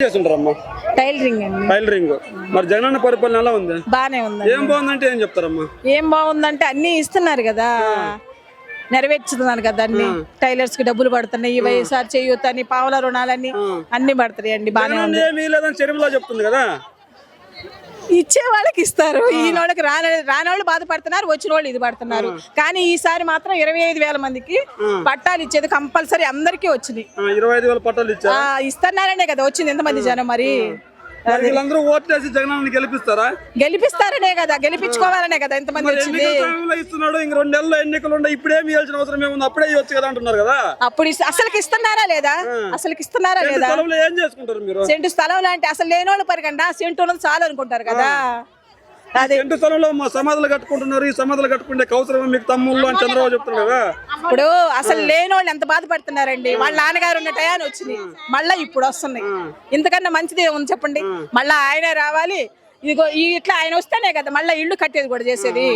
చేస్తుంటారమ్మా? Tailoring అండి. Tailoring. మరి జగనన్న పరిపాలన ఎలా ఉంది? బానే ఉంది. ఏం బాగుందంటే ఏం చెప్తారమ్మా? ఏం బాగుందంటే అన్ని ఇస్తున్నారు కదా, నెరవేర్చుతున్నారు కదా అన్ని. టైలర్స్ కి డబ్బులు పడుతున్నాయి, ఈ వైఎస్ఆర్ చేయూత అని, పావల రుణాలని అన్ని పడుతున్నాయి అండి. బానే ఉంది. ఏమీ లేదని చెరువులో చెప్తుంది కదా. ఇచ్చే వాళ్ళకి ఇస్తారు, ఈయనోళ్ళకి రానోళ్ళు బాధపడుతున్నారు, వచ్చిన వాళ్ళు ఇది పడుతున్నారు. కానీ ఈసారి మాత్రం 25,000 మందికి పట్టాలు ఇచ్చేది కంపల్సరీ అందరికీ వచ్చింది. 25,000 పట్టాలు ఇచ్చారు. ఇస్తున్నారనే కదా వచ్చింది ఎంతమంది జనం. మరి వీళ్ళందరూ ఓట్లేసి జగనన్న గెలిపిస్తారా? గెలిపిస్తారనే కదా, గెలిపించుకోవాలనే కదా ఎంతమంది వచ్చింది. ఇస్తున్నాడు, ఇంక 2 నెలల్లో ఎన్నికలు ఉన్నాయి, ఇప్పుడేమి ఇవ్వాల్సిన అవసరం ఏముంది, అప్పుడే ఇవ్వచ్చు కదా అంటున్నారు కదా. అప్పుడు అసలుకి ఇస్తున్నారా లేదా? అసలుకి ఇస్తున్నారా లేదా? ఏం చేసుకుంటారు మీరు? సెంటు స్థలం లాంటి అసలు లేనోళ్ళు పరిగండి, సెంటు ఉన్నది చాలు అనుకుంటారు కదా. సెంటు స్థలంలో మా సమాధులు కట్టుకుంటున్నారు, ఈ సమాధులు కట్టుకుంటే అవసరం మీకు తమ్ముళ్ళు అని చంద్రబాబు చెప్తున్నారు కదా. ఇప్పుడు అసలు లేనోళ్ళు ఎంత బాధపడుతున్నారండి. వాళ్ళ నాన్నగారు ఉన్న టయాన్ని వచ్చింది, మళ్ళా ఇప్పుడు వస్తున్నాయి. ఇంతకన్నా మంచిది ఏముంది చెప్పండి? మళ్ళా ఆయనే రావాలి. ఇదిగో ఇట్లా ఆయన వస్తేనే కదా మళ్ళీ ఇల్లు కట్టేది కూడా చేసేది.